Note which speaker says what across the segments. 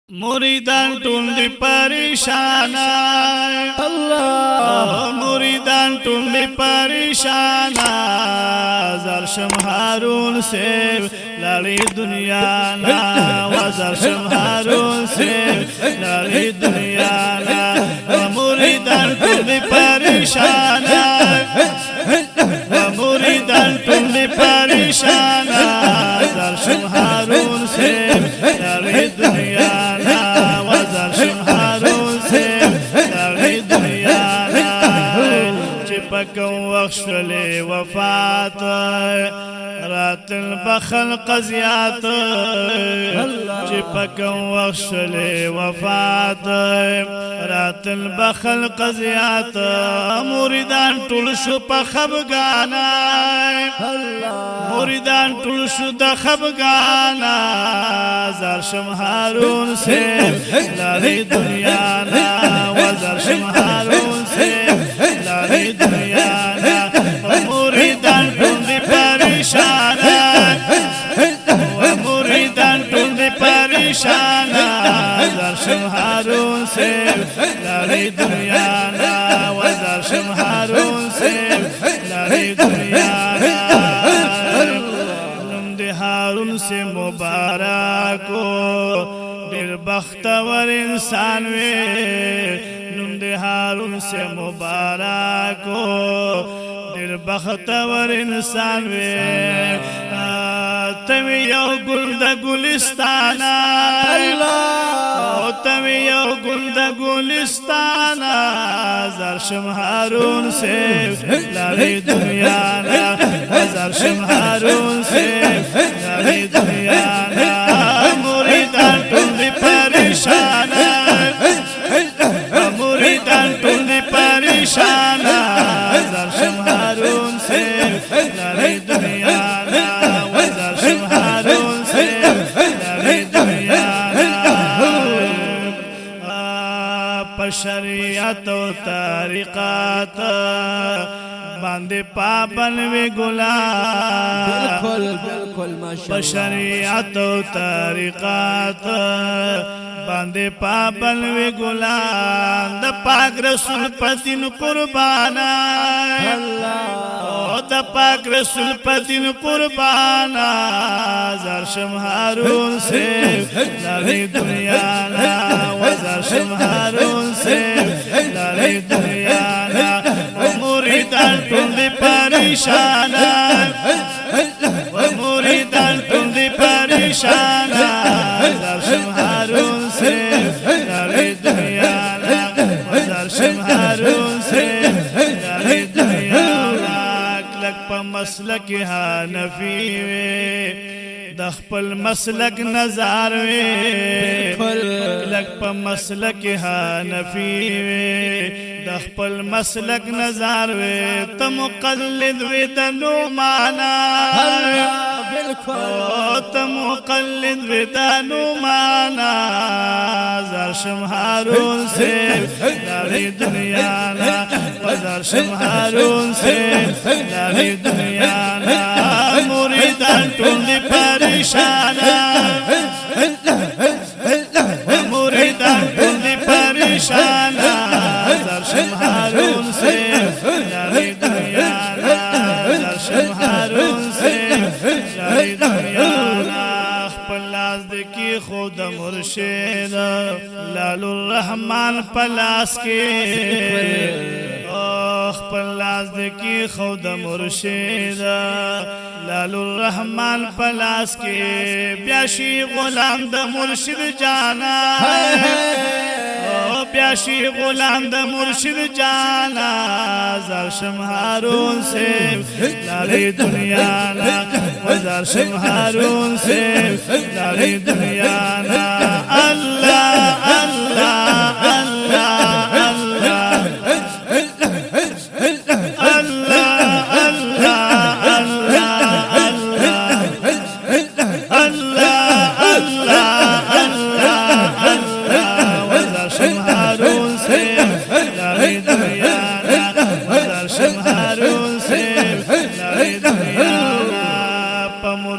Speaker 1: مریدان ټول دی پریشان الله مریدان ټول دی پریشان زرشم هارون سے لړی دنیا نا وزرشم هارون سے لړی دنیا نا مریدان ټول دی پریشان مریدان ټول دی پریشان زرشم هارون سے لړی دنیا پکم وخشل وفات رات البخل قضیات چی پکم وخشل وفات رات البخل قضیات مریدان ټول شو په خفګانا مریدان ټول شو د خفګانا زرشم هارون سے لړی دنیا نا وزرشم هارون سے لړی دنیا نا مریدان ټول دی پریشان مریدان ټول دی پریشان زرشم هارون سے لړی دنیا نا وزرشم هارون سے لړی دنیا نا نم دی هارون سے مبارکو دل بختور انسان وے نم دی هارون سے مبارکو دل بختور انسان وے تمی یو گل دا گلستانا تمی یو گل دا گلستانا زرشم هارون سے لړی دنیا نا زرشم هارون سے لړی دنیا نا مریدان ټول دی پریشان مریدان ټول دی پریشان زرشم هارون سے لړی دنیا نا وزرشم هارون سے لړی دنیا نا پر شریعت و طریقات باندې پابند وی ګلان په شریعت او طریقات باندې پابند وی ګلان د پاک رسول پتین قربانا او د پاک رسول پتین قربانا زرشم هارون سے لړی دنیا نا وزرشم هارون سے لړی دنیا نا مریدان ټول دی پریشان مریدان ټول دی پریشان زرشم هارون سے لړی دنیا نا زرشم هارون سے لړی دنیا نا کلک په مسلک حنفی وے د خپل مسلک نظر وے کلک په مسلک حنفی وے د خپل مسلک نظر وے ته مقلد وے د نعمانا ته مقلد وے د نعمانا زرشم هارون سے لړی دنیا نا وزرشم هارون سے لړی دنیا نا مریدان ټول دی پریشان مریدان ټول دی پریشان زرشم هارون سے لړی دنیا نا زرشم هارون سے لړی دنیا نا خپل لاس دکی خود مرشد لال الرحمن پلاس کے خپل لاس دکی خود مرشد لال الرحمن پلاس کے بیاشی غلام د مرشد جانا بیاشی غلام د مرشد جانا زرشم هارون سے لړی دنیا نا وزرشم هارون سے لړی دنیا نا اللہ اللہ اللہ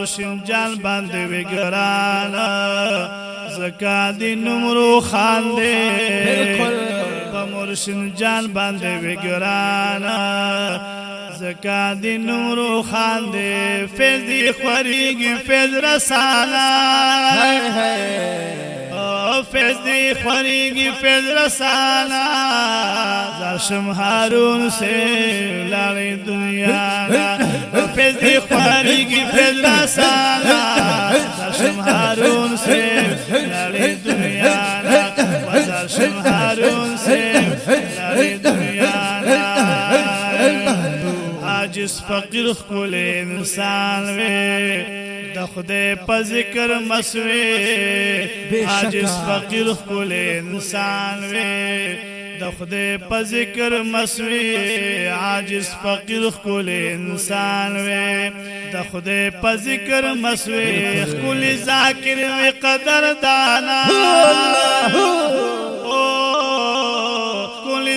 Speaker 1: مرشد جان باندې وګرانا زکا دی نمرو خانده پا مرشد جان بانده بگرانا زکا دی نمرو خانده فیض دی خوریگی فیض رسانا فیض دی خوریگی فیض رسانا زرشم هارون سے لاری دنیا فیض دی خوریگی فیض رسانا زرشم هارون سے لاری دنیا زرشم هارون سے لاری دنیا عاجز فقیر خل انسان وے د خدای په ذکر مسوي عاجز فقیر خل انسان وے د خدای په ذکر مسوي عاجز فقیر خل انسان وے د خدای په ذکر مسوي خل ذاکر وی قدر دانا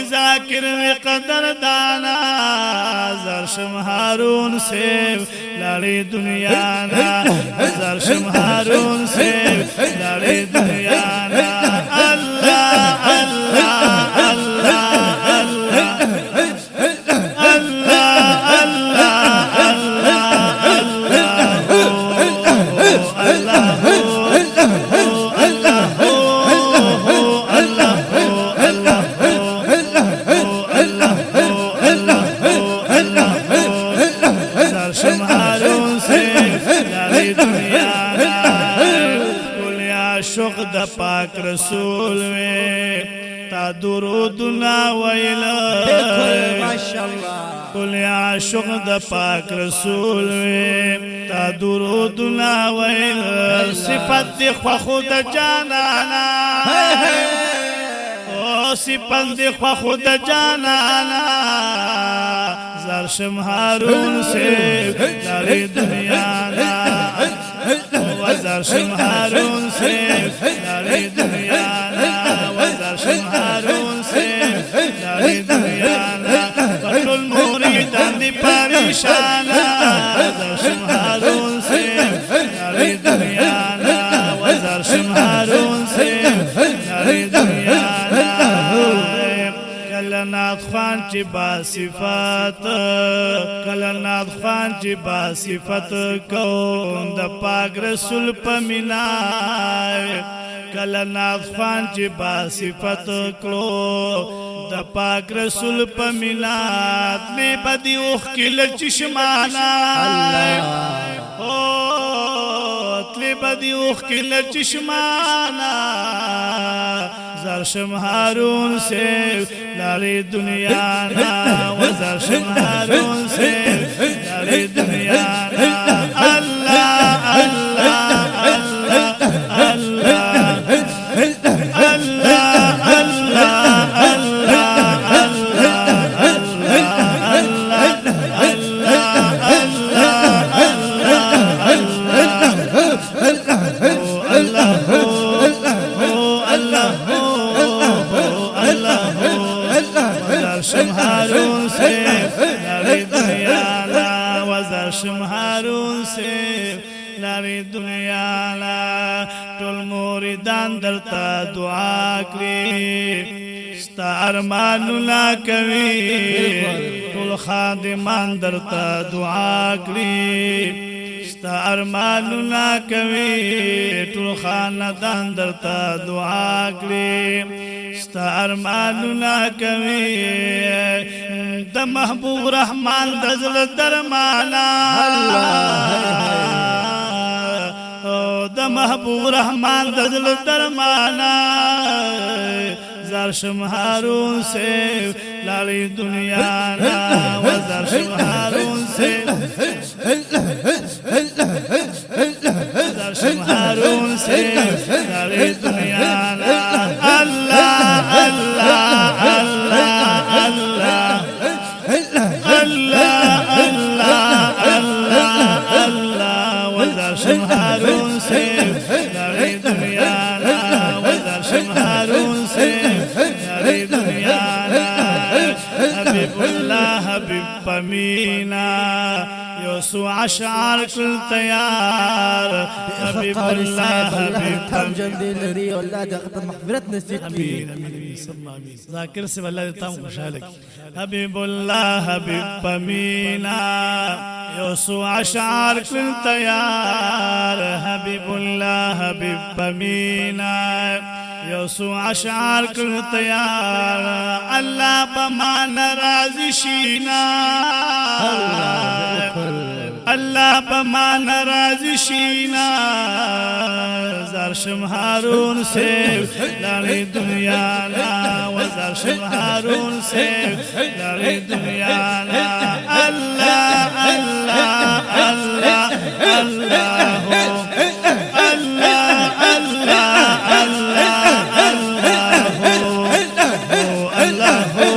Speaker 1: ذاکر میں قدر دانا زرشم ہارون سے لڑی دنیا نا زرشم ہارون سے لڑی دنیا نا اللہ اللہ اللہ اللہ اللہ اللہ اللہ عاشق د پاک رسول میں تا درود نا ویلا ماشاءاللہ کل عاشق د پاک رسول میں تا درود نا ویلا صفت دی خود جانانا او صفت دی خود جانانا زرشم هارون سے لاری دنیا نا وزرشم هارون سے لاری دنیا نا وزرشم هارون سے لاری دنیا نا بطل موریدان دی پریشانا وزرشم هارون سے لاری دنیا نا وزرشم هارون سے لاری دنیا نا کلنات خوان چی با صفات کلنات خوان چی با صفات کون دا پاک رسول پمینا کلنات خوان چی با صفات کلو دا پاک رسول پمینا میں بدی اوخ کی لچشمانا تلی بدی اوخ کی لچشمانا زرشم هارون سے لاری دنیا نا وزرشم هارون سے لاری دنیا نا اللہ اللہ اللہ اللہ اللہ اللہ وزرشم هارون سے لاری دنیا نا وزرشم هارون سے لاری دنیا نا ټول موریدان درتا دعا کړي ستا ارمانونه کوي ټول خادمان درتا دعا کړي ستا ارمانونه کوي ټول خاندان درتا دعا کړي ستا ارمانونه کوي د محبوب رحمان د زړه درمانا د محبوب رحمان د زړه درمانا زرشم هارون سے لاری دنیا نا وزرشم هارون سے زرشم هارون سے لاری دنیا نا اللہ اللہ اللہ اللہ اللہ اللہ اللہ اللہ وزرشم هارون سے لاری دنیا نا وزرشم هارون سے لاری دنیا نا حبیب اللہ حبیب پمینا یوسو اشعار کل تیار حبیب اللہ حبیب
Speaker 2: جلدی لري والله د مغفرت نصیب کی
Speaker 1: ذاکر سے اللہ دیتا ہوں خوشحال حبیب اللہ حبیب پمینا یوسو اشعار کل تیار حبیب اللہ حبیب پمینا یوسو اشعار کل تیار اللہ بمان راضی شینا اللہ بمان راضی شینا زرشم ہارون سے لڑی دنیا نا وزرشم ہارون سے لڑی دنیا نا اللہ اللہ اللہ اللہ ہو اللہ اللہ اللہ اللہ ہو اللہ ہو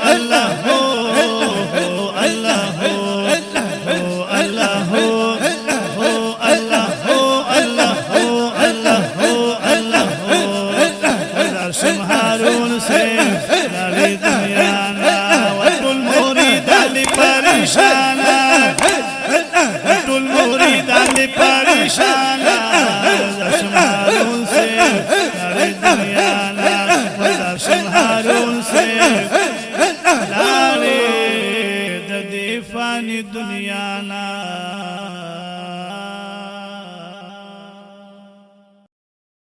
Speaker 1: اللہ ہو اللہ ہو اللہ ہو اللہ ہو اللہ ہو اللہ ہو اللہ ہو درشم ہارون سے لڑی دنیا نا وطل مرید علی پریشانا وطل مرید علی پریشانا درشم ہارون سے لڑی دنیا نا درشم ہارون سے لڑی فانی دنیا نا